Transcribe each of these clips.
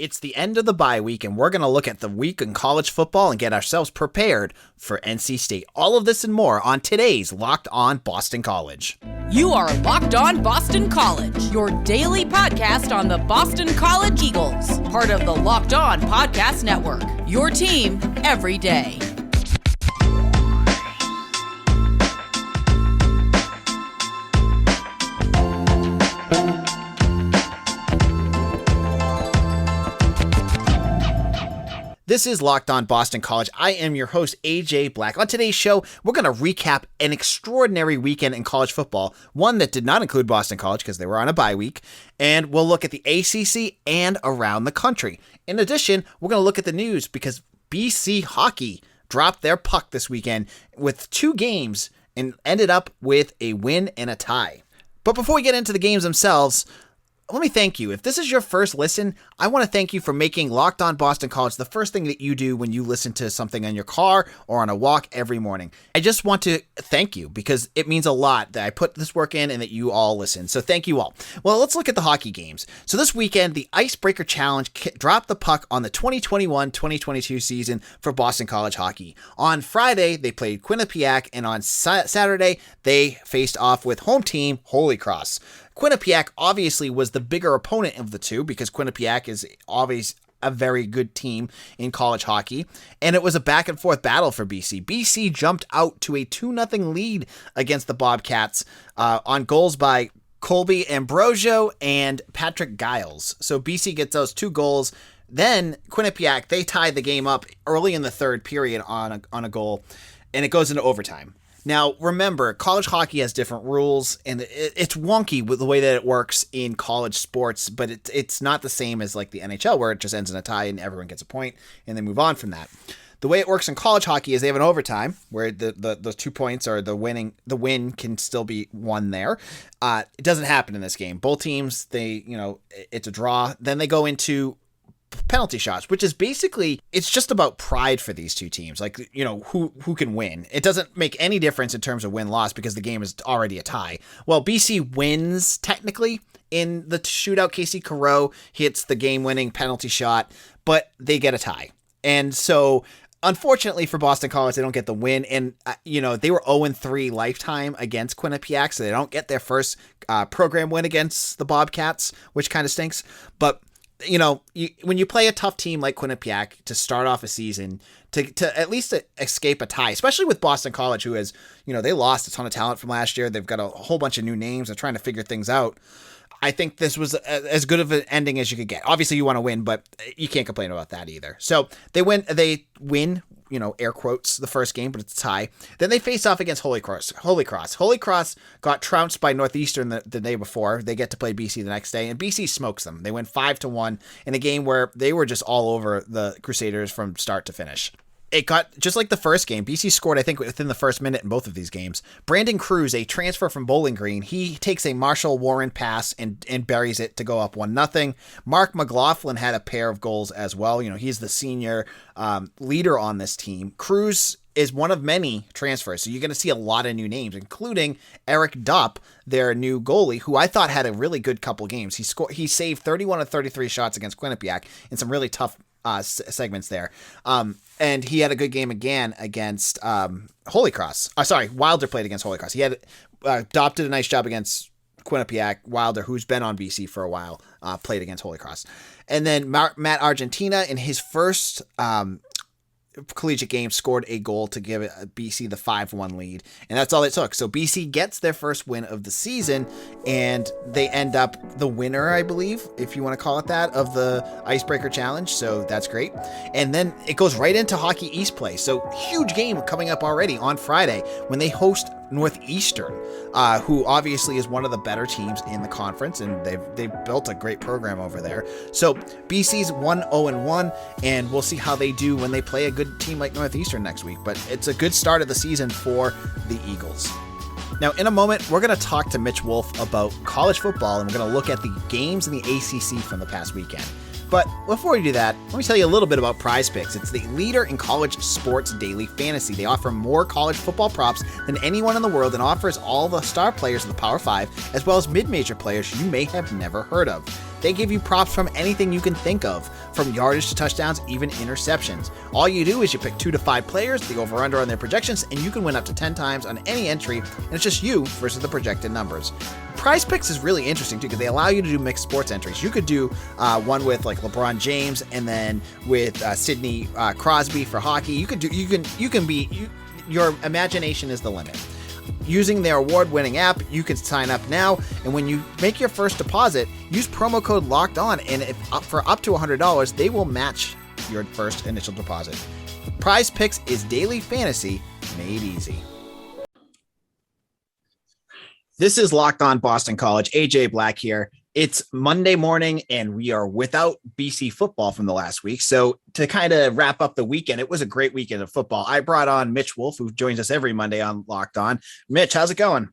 It's the end of the bye week, and we're going to look at the week in college football and get ourselves prepared for NC State. All of this and more on today's Locked On Boston College. You are Locked On Boston College, your daily podcast on the Boston College Eagles, part of the Locked On Podcast Network, your team every day. This is Locked On Boston College. I am your host, AJ Black. On today's show, we're going to recap an extraordinary weekend in college football, one that did not include Boston College because they were on a bye week, and we'll look at the ACC and around the country. In addition, we're going to look at the news because BC hockey dropped their puck this weekend with 2 games and ended up with a win and a tie. But before we get into the games themselves, let me thank you. If this is your first listen, I want to thank you for making Locked On Boston College the first thing that you do when you listen to something in your car or on a walk every morning. I just want to thank you because it means a lot that I put this work in and that you all listen. So thank you all. Well, let's look at the hockey games. So this weekend, the Icebreaker Challenge dropped the puck on the 2021-2022 season for Boston College hockey. On Friday, they played Quinnipiac, and on Saturday, they faced off with home team Holy Cross. Quinnipiac obviously was the bigger opponent of the two because Quinnipiac is always a very good team in college hockey, and it was a back and forth battle for BC. BC jumped out to a 2-0 lead against the Bobcats on goals by Colby Ambrosio and Patrick Giles. So BC gets those 2 goals. Then Quinnipiac, they tied the game up early in the third period on a goal, and it goes into overtime. Now, remember, college hockey has different rules, and it's wonky with the way that it works in college sports, but it's not the same as like the NHL where it just ends in a tie and everyone gets a point and they move on from that. The way it works in college hockey is they have an overtime where the 2 points or the win can still be won there. It doesn't happen in this game. Both teams, it's a draw. Then they go into penalty shots, which is basically, it's just about pride for these two teams. Like, who can win. It doesn't make any difference in terms of win-loss because the game is already a tie. Well, BC wins technically in the shootout. Casey Carreau hits the game-winning penalty shot, but they get a tie. And so, unfortunately for Boston College, they don't get the win. And, they were 0-3 lifetime against Quinnipiac, so they don't get their first program win against the Bobcats, which kind of stinks. But when you play a tough team like Quinnipiac to start off a season, to at least escape a tie, especially with Boston College, who has, they lost a ton of talent from last year. They've got a whole bunch of new names. They're trying to figure things out. I think this was as good of an ending as you could get. Obviously, you want to win, but you can't complain about that either. So they win, air quotes, the first game, but it's a tie. Then they face off against Holy Cross. Holy Cross got trounced by Northeastern the day before. They get to play BC the next day, and BC smokes them. They win 5-1 in a game where they were just all over the Crusaders from start to finish. It got just like the first game. BC scored, I think, within the first minute in both of these games. Brandon Cruz, a transfer from Bowling Green, he takes a Marshall Warren pass and buries it to go up 1-0. Mark McLaughlin had a pair of goals as well. He's the senior leader on this team. Cruz is one of many transfers, so you're going to see a lot of new names, including Eric Dupp, their new goalie, who I thought had a really good couple games. He saved 31 of 33 shots against Quinnipiac in some really tough segments there. And he had a good game again against Holy Cross. Wilder played against Holy Cross. He had Dopp did a nice job against Quinnipiac. Wilder, who's been on BC for a while, played against Holy Cross. And then Matt Argentina, in his first collegiate game, scored a goal to give BC the 5-1 lead, and that's all it took. So BC gets their first win of the season, and they end up the winner, I believe, if you want to call it that, of the Icebreaker Challenge. So that's great. And then it goes right into Hockey East play. So huge game coming up already on Friday when they host Northeastern, who obviously is one of the better teams in the conference, and they've built a great program over there. So BC's 1-0-1, and we'll see how they do when they play a good team like Northeastern next week. But it's a good start of the season for the Eagles. Now, in a moment, we're going to talk to Mitch Wolf about college football, and we're going to look at the games in the ACC from the past weekend. But before we do that, let me tell you a little bit about PrizePicks. It's the leader in college sports daily fantasy. They offer more college football props than anyone in the world and offers all the star players of the Power 5, as well as mid-major players you may have never heard of. They give you props from anything you can think of, from yardage to touchdowns, even interceptions. All you do is you pick 2 to 5 players, the over-under on their projections, and you can win up to 10 times on any entry, and it's just you versus the projected numbers. PrizePicks is really interesting too because they allow you to do mixed sports entries. You could do one with like LeBron James, and then with Sidney Crosby for hockey. Your imagination is the limit. Using their award-winning app, you can sign up now, and when you make your first deposit, use promo code LOCKEDON, and for up to $100, they will match your first initial deposit. PrizePicks is daily fantasy made easy. This is Locked On Boston College. AJ Black here. It's Monday morning, and we are without BC football from the last week. So to kind of wrap up the weekend, it was a great weekend of football. I brought on Mitch Wolf, who joins us every Monday on Locked On. Mitch, how's it going?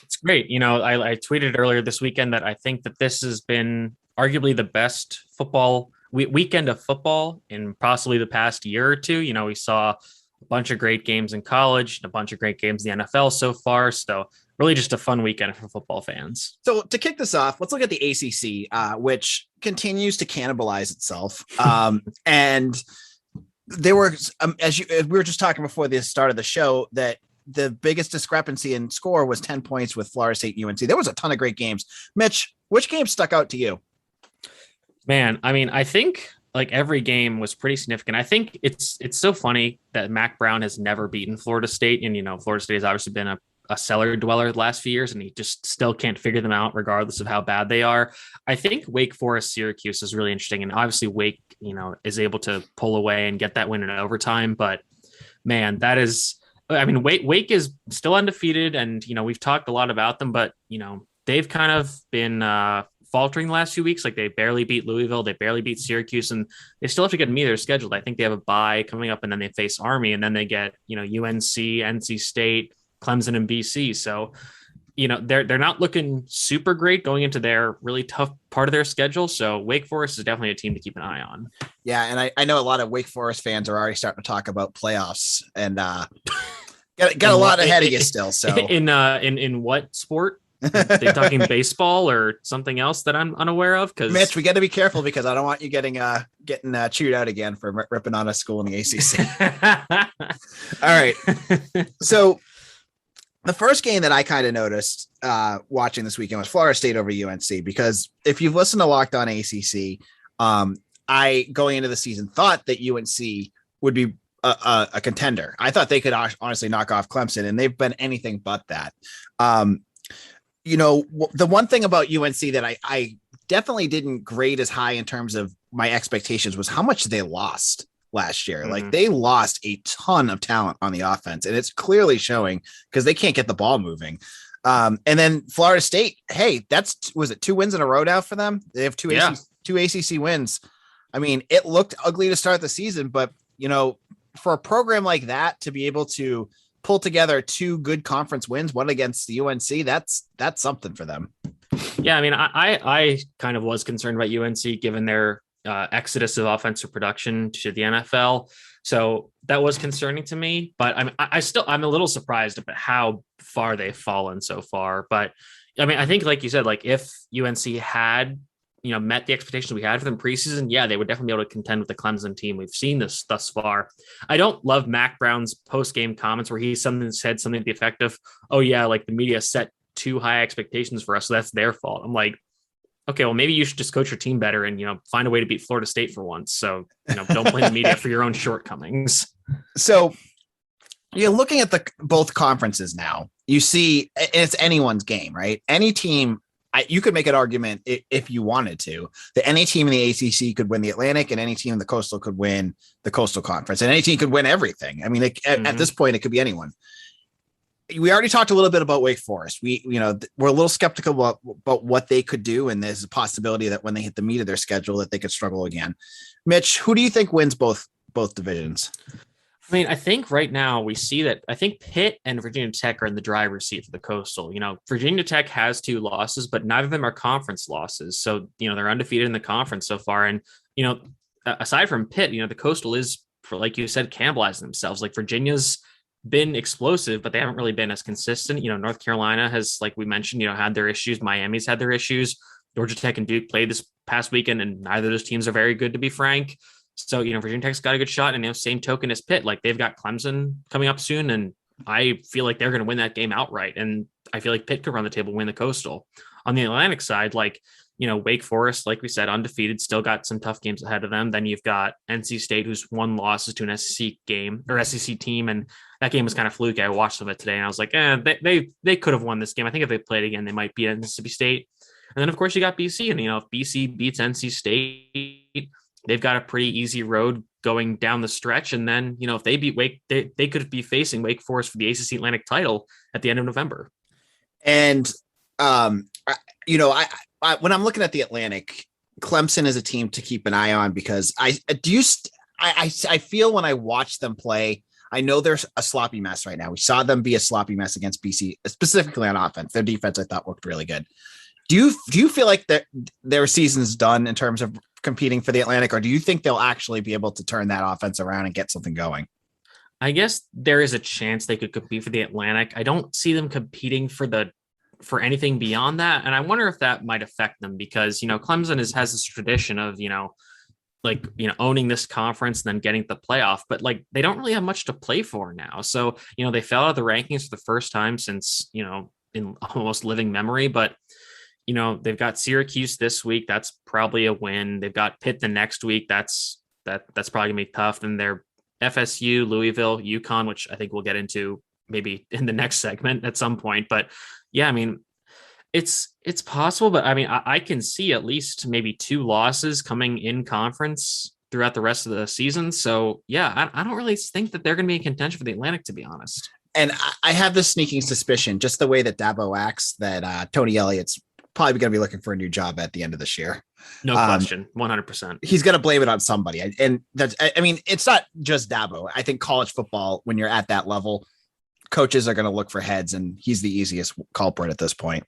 It's great. I tweeted earlier this weekend that I think that this has been arguably the best football weekend of football in possibly the past year or two. We saw a bunch of great games in college, a bunch of great games in the NFL so far. So really just a fun weekend for football fans. So to kick this off, let's look at the ACC, which continues to cannibalize itself. And there were, we were just talking before the start of the show, that the biggest discrepancy in score was 10 points with Florida State and UNC. There was a ton of great games. Mitch, which game stuck out to you? Man, I think like every game was pretty significant. I think it's so funny that Mac Brown has never beaten Florida State. And, Florida State has obviously been a cellar dweller the last few years, and he just still can't figure them out regardless of how bad they are. I think Wake Forest Syracuse is really interesting. And obviously Wake, is able to pull away and get that win in overtime. But man, that is, Wake is still undefeated, and, we've talked a lot about them, but, they've kind of been faltering the last few weeks. Like they barely beat Louisville, they barely beat Syracuse, and they still have to get me their scheduled. I think they have a bye coming up, and then they face Army, and then they get, UNC, NC State, Clemson, and BC. So, they're not looking super great going into their really tough part of their schedule. So Wake Forest is definitely a team to keep an eye on. Yeah. And I know a lot of Wake Forest fans are already starting to talk about playoffs, and got a lot ahead of you still. So in what sport? They talking baseball or something else that I'm unaware of? Because Mitch, we got to be careful because I don't want you getting chewed out again for ripping on a school in the ACC. All right. So the first game that I kind of noticed watching this weekend was Florida State over UNC, because if you've listened to Locked On ACC, I, going into the season, thought that UNC would be a contender. I thought they could honestly knock off Clemson, and they've been anything but that. The one thing about UNC that I definitely didn't grade as high in terms of my expectations was how much they lost last year. Mm-hmm. Like they lost a ton of talent on the offense, and it's clearly showing because they can't get the ball moving. And then Florida State, hey, was it 2 wins in a row now for them? They have two ACC wins. It looked ugly to start the season, but for a program like that to be able to pull together 2 good conference wins, one against the UNC, that's something for them. Yeah. I kind of was concerned about UNC given their exodus of offensive production to the NFL. So that was concerning to me, but I'm a little surprised about how far they've fallen so far. But I think, like you said, like if UNC had, met the expectations we had for them preseason, yeah, they would definitely be able to contend with the Clemson team. We've seen this thus far. I don't love Mac Brown's post-game comments where he said something to the effect of, oh yeah, like the media set too high expectations for us, so that's their fault. I'm like, okay, well, maybe you should just coach your team better and, find a way to beat Florida State for once. So, don't blame the media for your own shortcomings. So you're looking at both conferences now. You see, it's anyone's game, right? Any team, you could make an argument if you wanted to, that any team in the ACC could win the Atlantic, and any team in the Coastal could win the Coastal Conference, and any team could win everything. At this point, it could be anyone. We already talked a little bit about Wake Forest. We're a little skeptical about what they could do, and there's a possibility that when they hit the meat of their schedule, that they could struggle again. Mitch, who do you think wins both divisions? I mean, I think right now we see that I think Pitt and Virginia Tech are in the driver's seat for the Coastal. Virginia Tech has 2 losses, but neither of them are conference losses. So, they're undefeated in the conference so far. And, aside from Pitt, the Coastal is, for like you said, cannibalizing themselves. Like Virginia's been explosive, but they haven't really been as consistent. North Carolina has, like we mentioned, had their issues. Miami's had their issues. Georgia Tech and Duke played this past weekend, and neither of those teams are very good, to be frank. So, Virginia Tech's got a good shot. And, same token as Pitt, like they've got Clemson coming up soon. And I feel like they're going to win that game outright. And I feel like Pitt could run the table, win the Coastal. On the Atlantic side, like, Wake Forest, like we said, undefeated, still got some tough games ahead of them. Then you've got NC State, who's won losses to an SEC game or SEC team. And that game was kind of fluky. I watched them today and I was like, they could have won this game. I think if they played again, they might beat Mississippi State. And then, of course, you got BC. And, if BC beats NC State, they've got a pretty easy road going down the stretch. And then, if they beat Wake, they could be facing Wake Forest for the ACC Atlantic title at the end of November. And, when I'm looking at the Atlantic, Clemson is a team to keep an eye on because I feel when I watch them play, I know they're a sloppy mess right now. We saw them be a sloppy mess against BC, specifically on offense. Their defense, I thought, looked really good. Do you feel like their season's done in terms of competing for the Atlantic, or do you think they'll actually be able to turn that offense around and get something going? I guess there is a chance they could compete for the Atlantic. I don't see them competing for anything beyond that. And I wonder if that might affect them because, Clemson has this tradition of, owning this conference and then getting the playoff, but like, they don't really have much to play for now. So, they fell out of the rankings for the first time since, in almost living memory, but they've got Syracuse this week. That's probably a win. They've got Pitt the next week. That's probably gonna be tough. Then they're FSU, Louisville, UConn, which I think we'll get into maybe in the next segment at some point. But yeah, I mean, it's possible, but I mean, I can see at least maybe 2 losses coming in conference throughout the rest of the season. So yeah, I don't really think that they're going to be in contention for the Atlantic, to be honest. And I have this sneaking suspicion, just the way that Dabo acts, that Tony Elliott's probably going to be looking for a new job at the end of this year. No question. 100%. He's going to blame it on somebody. And that's, I mean, it's not just Dabo. I think college football, when you're at that level, coaches are going to look for heads, and he's the easiest culprit at this point.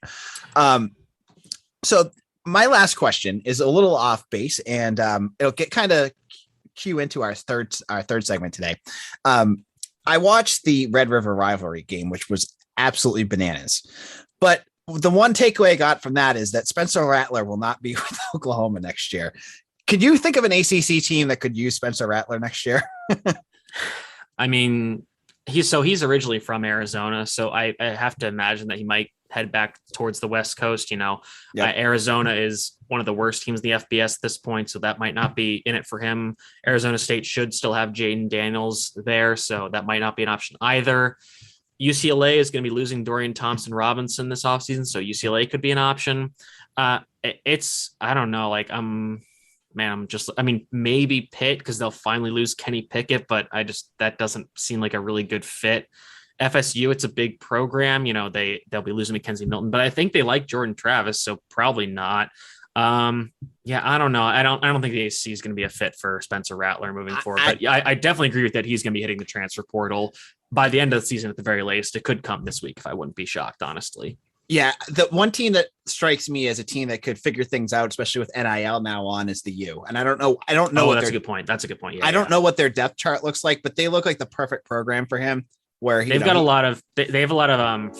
So my last question is a little off base, and it'll get kind of cue into our third segment today. I watched the Red River Rivalry game, which was absolutely bananas. But the one takeaway I got from that is that Spencer Rattler will not be with Oklahoma next year. Could you think of an ACC team that could use Spencer Rattler next year? I mean, he's originally from Arizona, so I have to imagine that he might head back towards the West Coast. Yep. Arizona is one of the worst teams in the FBS at this point, so that might not be in it for him. Arizona State should still have Jaden Daniels there, so that might not be an option either. UCLA is going to be losing Dorian Thompson-Robinson this offseason, so UCLA could be an option. I don't know, maybe Pitt, because they'll finally lose Kenny Pickett, but that doesn't seem like a really good fit. FSU, it's a big program. They'll be losing Mackenzie Milton, but I think they like Jordan Travis, so probably not. I don't know. I don't think the ACC is going to be a fit for Spencer Rattler moving forward, but yeah, I definitely agree with that. He's going to be hitting the transfer portal by the end of the season at the very latest. It could come this week if I wouldn't be shocked, honestly. Yeah, the one team that strikes me as a team that could figure things out, especially with NIL now on, is the U. And I don't know. That's a good point. That's a good point. Yeah, I don't know what their depth chart looks like, but they look like the perfect program for him. Where they have a lot of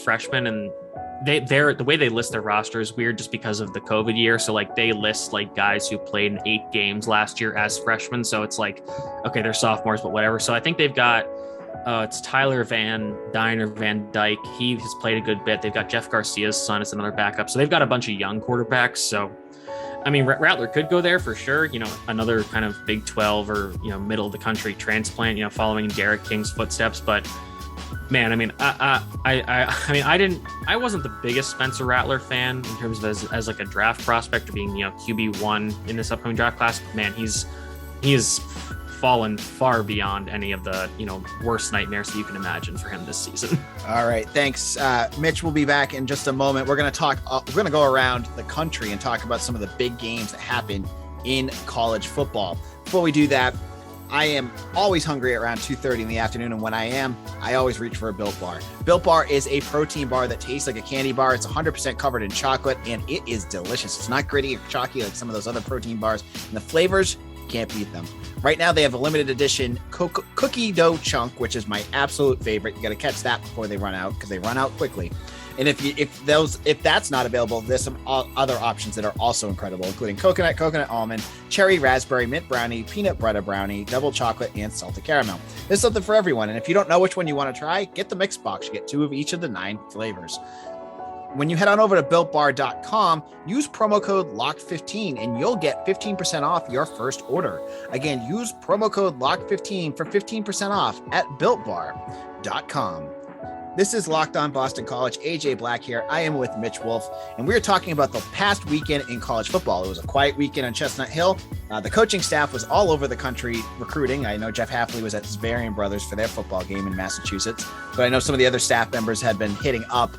freshmen, and they're the way they list their roster is weird just because of the COVID year. So like they list like guys who played in 8 games last year as freshmen. So it's like, okay, they're sophomores, but whatever. So I think they've got it's Tyler Van Dyke. He has played a good bit. They've got Jeff Garcia's son as another backup. So they've got a bunch of young quarterbacks. So, I mean, Rattler could go there for sure. Another kind of Big 12 or, middle of the country transplant, following Derek King's footsteps. But man, I mean, I wasn't the biggest Spencer Rattler fan in terms of as like a draft prospect or being, QB1 in this upcoming draft class. But man, he is fallen far beyond any of the worst nightmares that you can imagine for him this season. All right, thanks, Mitch. We'll be back in just a moment. We're going to go around the country and talk about some of the big games that happen in college football. Before we do that, I am always hungry around 2:30 in the afternoon, and when I am, I always reach for a Built Bar. Built Bar is a protein bar that tastes like a candy bar. It's 100% covered in chocolate, and it is delicious. It's not gritty or chalky like some of those other protein bars, and the flavors, can't beat them. Right now, they have a limited edition cookie dough chunk, which is my absolute favorite. You got to catch that before they run out, because they run out quickly. And if that's not available, there's some other options that are also incredible, including coconut almond, cherry raspberry, mint brownie, peanut butter brownie, double chocolate, and salted caramel. There's something for everyone. And if you don't know which one you want to try, get the mix box. You get 2 of each of the 9 flavors. When you head on over to BuiltBar.com, use promo code LOCKED15 and you'll get 15% off your first order. Again, use promo code LOCKED15 for 15% off at BuiltBar.com. This is Locked On Boston College. AJ Black here. I am with Mitch Wolf, and we're talking about the past weekend in college football. It was a quiet weekend on Chestnut Hill. The coaching staff was all over the country recruiting. I know Jeff Hafley was at Zvarian Brothers for their football game in Massachusetts, but I know some of the other staff members had been hitting up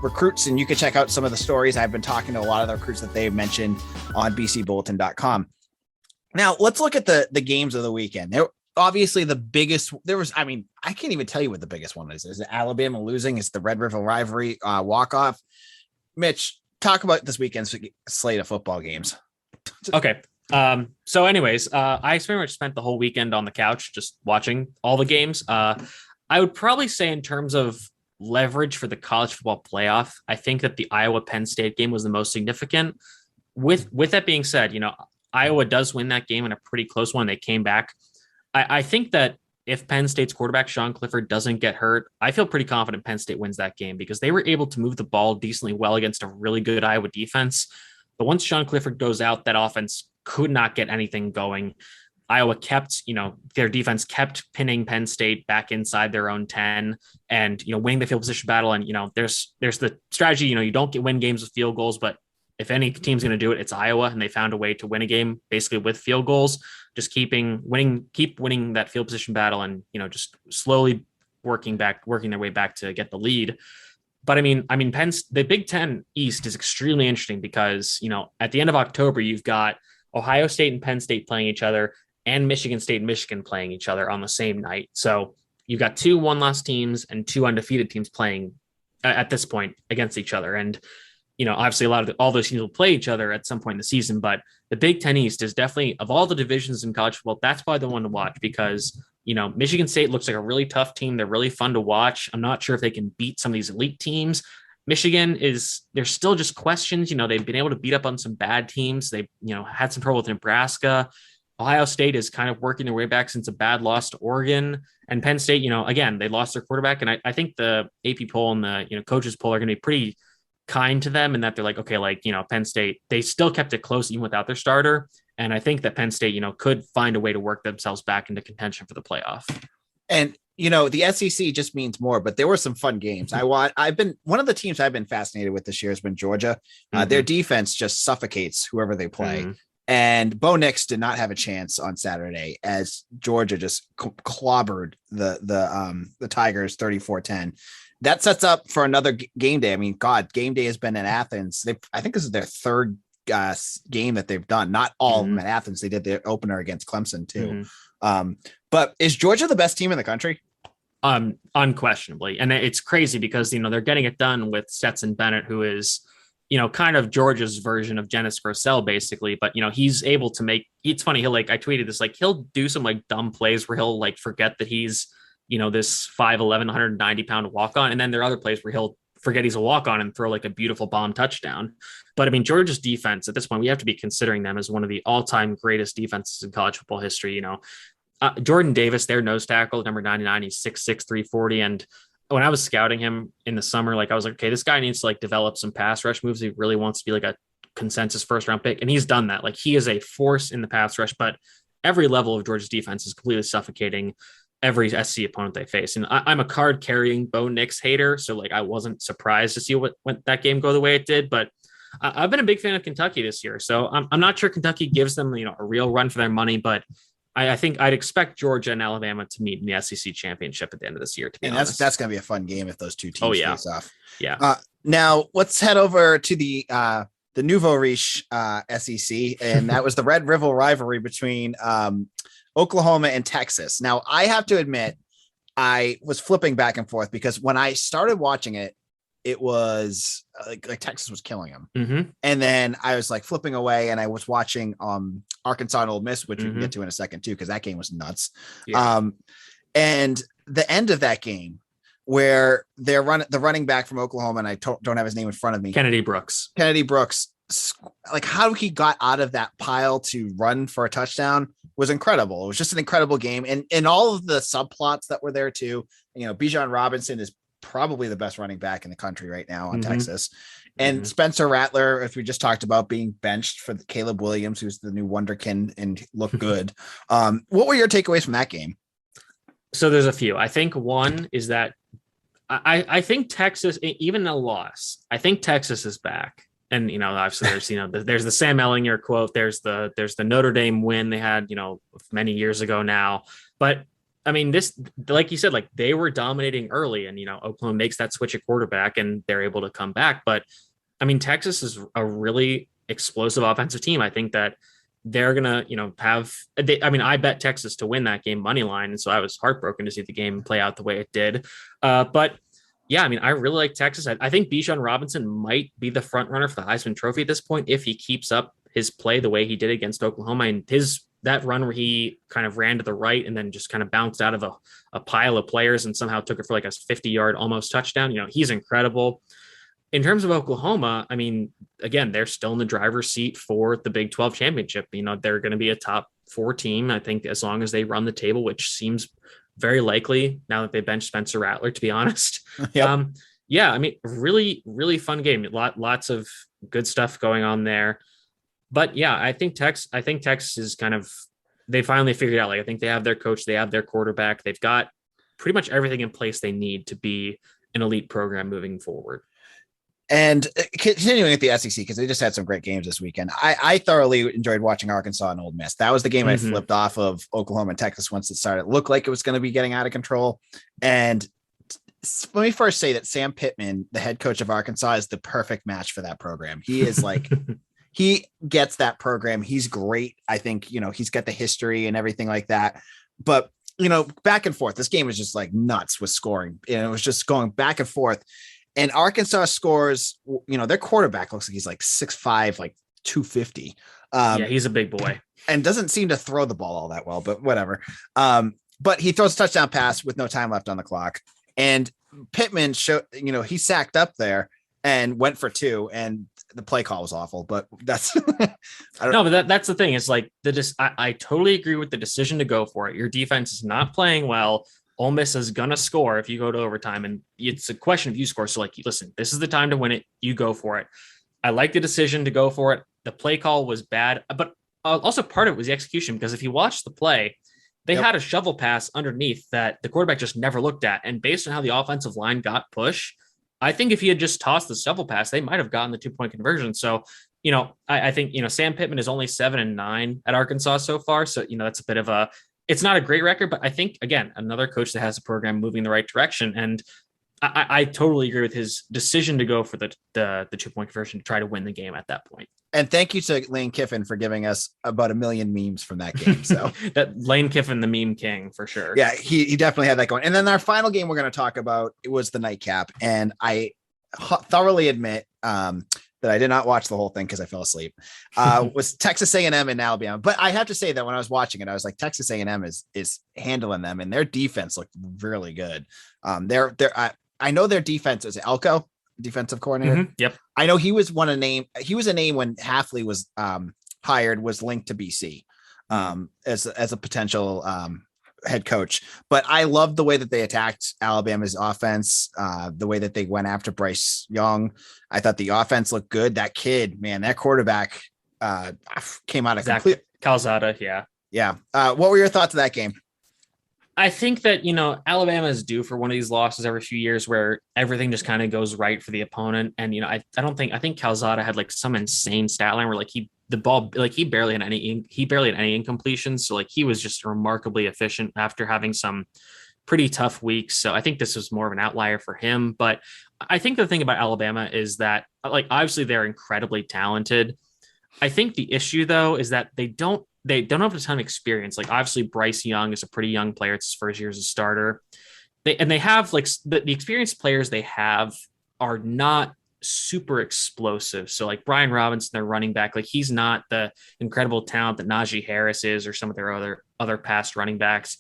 recruits, and you can check out some of the stories. I've been talking to a lot of the recruits that they've mentioned on bcbulletin.com. Now, let's look at the games of the weekend. Obviously, the biggest I can't even tell you what the biggest one is. Is it Alabama losing? Is the Red River Rivalry walk-off? Mitch, talk about this weekend's slate of football games. Okay. So anyways, I pretty much spent the whole weekend on the couch just watching all the games. I would probably say in terms of leverage for the college football playoff, I think that the Iowa-Penn State game was the most significant. With that being said, Iowa does win that game in a pretty close one. They came back. I think that if Penn State's quarterback, Sean Clifford, doesn't get hurt, I feel pretty confident Penn State wins that game because they were able to move the ball decently well against a really good Iowa defense. But once Sean Clifford goes out, that offense could not get anything going. Iowa kept, their defense kept pinning Penn State back inside their own 10 and, winning the field position battle. And, there's the strategy, you don't win games with field goals, but if any team's going to do it, it's Iowa, and they found a way to win a game basically with field goals, just keep winning that field position battle and, just slowly working their way back to get the lead. But I mean, the Big Ten East is extremely interesting because, at the end of October, you've got Ohio State and Penn State playing each other and Michigan State and Michigan playing each other on the same night. So you've got 2 one-loss teams and 2 undefeated teams playing at this point against each other. And, obviously all those teams will play each other at some point in the season, but the Big Ten East is definitely, of all the divisions in college football, that's probably the one to watch because, Michigan State looks like a really tough team. They're really fun to watch. I'm not sure if they can beat some of these elite teams. Michigan there's still just questions. They've been able to beat up on some bad teams. They've, had some trouble with Nebraska. Ohio State is kind of working their way back since a bad loss to Oregon. And Penn State, again, they lost their quarterback. And I think the AP poll and the coaches poll are going to be pretty kind to them, and that they're like, okay, Penn State, they still kept it close even without their starter. And I think that Penn State, could find a way to work themselves back into contention for the playoff. And, the SEC just means more, but there were some fun games. One of the teams I've been fascinated with this year has been Georgia. Their defense just suffocates whoever they play. And Bo Nix did not have a chance on Saturday as Georgia just clobbered the Tigers 34-10. That sets up for another game day. I mean, game day has been in Athens. I think this is their third game that they've done. Not all of them at Athens. They did the opener against Clemson too. But is Georgia the best team in the country? Unquestionably. And it's crazy because, they're getting it done with Stetson Bennett, who is, kind of Georgia's version of Janice Grosel, basically. But, he's able to it's funny. I tweeted this, he'll do some dumb plays where he'll forget that he's, this 5'11", 190-pound walk-on. And then there are other plays where he'll forget he's a walk-on and throw a beautiful bomb touchdown. But I mean, Georgia's defense at this point, we have to be considering them as one of the all-time greatest defenses in college football history. Jordan Davis, their nose tackle, number 99, he's 6'6", 340. And when I was scouting him in the summer, I was like, okay, this guy needs to develop some pass rush moves. He really wants to be a consensus first-round pick. And he's done that. He is a force in the pass rush, but every level of Georgia's defense is completely suffocating every SC opponent they face. And I'm a card carrying Bo Nix hater. So I wasn't surprised to see what that game go the way it did, but I've been a big fan of Kentucky this year. So I'm not sure Kentucky gives them, a real run for their money, but I think I'd expect Georgia and Alabama to meet in the SEC championship at the end of this year. To be honest, that's going to be a fun game if those two teams face off. Yeah. Now let's head over to the the nouveau riche SEC, and that was the Red River Rivalry between Oklahoma and Texas. Now, I have to admit, I was flipping back and forth because when I started watching it, it was like Texas was killing them. Mm-hmm. And then I was like flipping away and I was watching Arkansas and Ole Miss, which we can get to in a second too, because that game was nuts. Yeah. And the end of that game where the running back from Oklahoma, and I don't have his name in front of me. Kennedy Brooks, like how he got out of that pile to run for a touchdown was incredible. It was just an incredible game. And all of the subplots that were there too, Bijan Robinson is probably the best running back in the country right now on Texas. And Spencer Rattler, as we just talked about, being benched for Caleb Williams, who's the new wonderkin and looked good. What were your takeaways from that game? So there's a few. I think one is that I think Texas, even a loss, I think Texas is back. And, obviously there's the Sam Ellinger quote. There's the Notre Dame win they had, many years ago now. But I mean, this, like you said, like they were dominating early and, Oklahoma makes that switch at quarterback and they're able to come back. But I mean, Texas is a really explosive offensive team. I think that they're going to, I bet Texas to win that game money line. And so I was heartbroken to see the game play out the way it did. But yeah, I mean, I really like Texas. I think Bijan Robinson might be the front runner for the Heisman Trophy at this point if he keeps up his play the way he did against Oklahoma. And that run where he kind of ran to the right and then just kind of bounced out of a pile of players and somehow took it for like a 50-yard almost touchdown. He's incredible. In terms of Oklahoma, I mean, again, they're still in the driver's seat for the Big 12 championship. They're going to be a top 4 team, I think, as long as they run the table, which seems very likely now that they benched Spencer Rattler, to be honest. Yep. Yeah, I mean, really, really fun game. Lots of good stuff going on there. But yeah, I think Texas is they finally figured out, like, I think they have their coach, they have their quarterback, they've got pretty much everything in place they need to be an elite program moving forward. And continuing at the SEC, because they just had some great games this weekend. I thoroughly enjoyed watching Arkansas and Ole Miss. That was the game I flipped off of Oklahoma and Texas once it started. It looked like it was going to be getting out of control. And let me first say that Sam Pittman, the head coach of Arkansas, is the perfect match for that program. He is like, he gets that program. He's great. I think, he's got the history and everything like that. But, back and forth, this game was just like nuts with scoring. It was just going back and forth. And Arkansas scores, their quarterback looks like he's like 6'5", like 250. Yeah, he's a big boy. And doesn't seem to throw the ball all that well, but whatever. But he throws a touchdown pass with no time left on the clock. And Pittman he sacked up there and went for 2, and the play call was awful. But that's but that's the thing. It's like I totally agree with the decision to go for it. Your defense is not playing well. Ole Miss is going to score if you go to overtime, and it's a question of you score. So, like, listen, this is the time to win it. You go for it. I like the decision to go for it. The play call was bad, but also part of it was the execution, because if you watch the play, they had a shovel pass underneath that the quarterback just never looked at. And based on how the offensive line got push, I think if he had just tossed the shovel pass, they might have gotten the 2-point conversion. So, I think, Sam Pittman is only 7-9 at Arkansas so far. So, that's a bit of it's not a great record, but I think, again, another coach that has a program moving in the right direction. And I totally agree with his decision to go for the 2-point conversion to try to win the game at that point. And thank you to Lane Kiffin for giving us about 1 million memes from that game. So that Lane Kiffin, the meme king, for sure. Yeah, he definitely had that going. And then our final game we're going to talk about, it was the Nightcap. And I thoroughly admit that I did not watch the whole thing because I fell asleep. Was Texas A&M and Alabama. But I have to say that when I was watching it, I was like, Texas A&M is handling them, and their defense looked really good. I know their defense is Elko, defensive coordinator. Yep. I know he was a name when Hafley was hired, was linked to BC as a potential head coach. But I loved the way that they attacked Alabama's offense, the way that they went after Bryce Young. I thought the offense looked good. That kid, man, that quarterback came out of complete Calzada. Yeah. Yeah. What were your thoughts of that game? I think that, Alabama is due for one of these losses every few years where everything just kind of goes right for the opponent. And, I think Calzada had like some insane stat line where like he barely had any incompletions. So like he was just remarkably efficient after having some pretty tough weeks. So I think this was more of an outlier for him. But I think the thing about Alabama is that, like, obviously they're incredibly talented. I think the issue, though, is that they don't have a ton of experience. Like, obviously Bryce Young is a pretty young player. It's his first year as a starter. They have like the experienced players they have are not super explosive. So like Brian Robinson, their running back, like he's not the incredible talent that Najee Harris is or some of their other past running backs.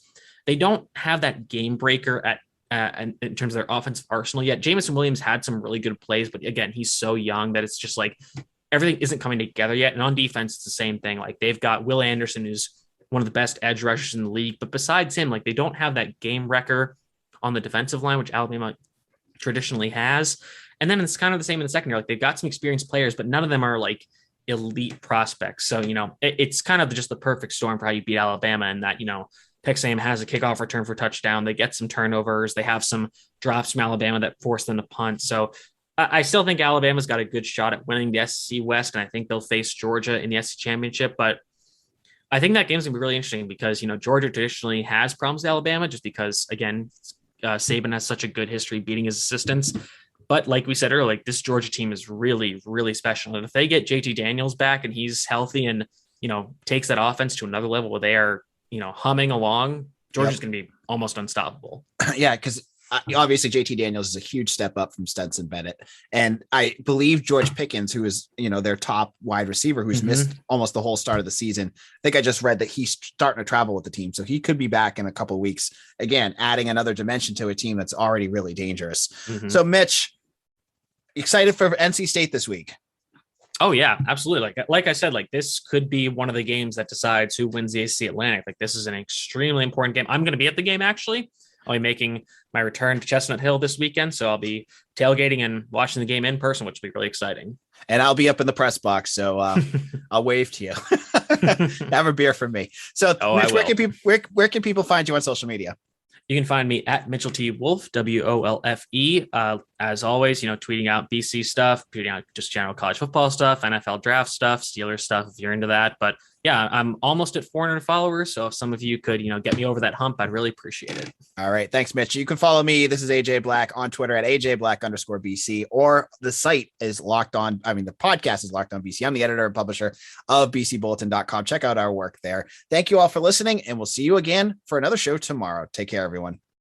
They don't have that game breaker in terms of their offensive arsenal yet. Jameson Williams had some really good plays, but again, he's so young that it's just like everything isn't coming together yet. And on defense, it's the same thing. Like they've got Will Anderson, who's one of the best edge rushers in the league, but besides him, like they don't have that game wrecker on the defensive line, which Alabama traditionally has. And then it's kind of the same in the secondary. Like they've got some experienced players, but none of them are like elite prospects. So, it's kind of just the perfect storm for how you beat Alabama, and that, Texas A&M has a kickoff return for touchdown. They get some turnovers. They have some drops from Alabama that force them to punt. So I still think Alabama's got a good shot at winning the SEC West, and I think they'll face Georgia in the SEC championship. But I think that game's gonna be really interesting because, Georgia traditionally has problems with Alabama just because, again, Saban has such a good history beating his assistants. But like we said earlier, like this Georgia team is really, really special. And if they get JT Daniels back and he's healthy and, takes that offense to another level where they are, humming along, Georgia's going to be almost unstoppable. Yeah, because obviously JT Daniels is a huge step up from Stetson Bennett. And I believe George Pickens, who is, their top wide receiver, who's missed almost the whole start of the season. I think I just read that he's starting to travel with the team. So he could be back in a couple of weeks, again, adding another dimension to a team that's already really dangerous. So Mitch, excited for NC State this week? Oh yeah, absolutely. Like I said, like this could be one of the games that decides who wins the ACC Atlantic. Like this is an extremely important game. I'm going to be at the game, actually. I'll be making my return to Chestnut Hill this weekend. So I'll be tailgating and watching the game in person, which will be really exciting. And I'll be up in the press box. So I'll wave to you. Have a beer from me. So Mitch, where can people find you on social media? You can find me at Mitchell T. Wolfe, WOLFE. As always, tweeting out BC stuff, tweeting out just general college football stuff, NFL draft stuff, Steelers stuff, if you're into that. But yeah, I'm almost at 400 followers. So if some of you could, get me over that hump, I'd really appreciate it. All right. Thanks, Mitch. You can follow me. This is AJ Black on Twitter at AJBlack_BC, or the site is Locked On. I mean, the podcast is Locked On BC. I'm the editor and publisher of BCBulletin.com. Check out our work there. Thank you all for listening, and we'll see you again for another show tomorrow. Take care, everyone.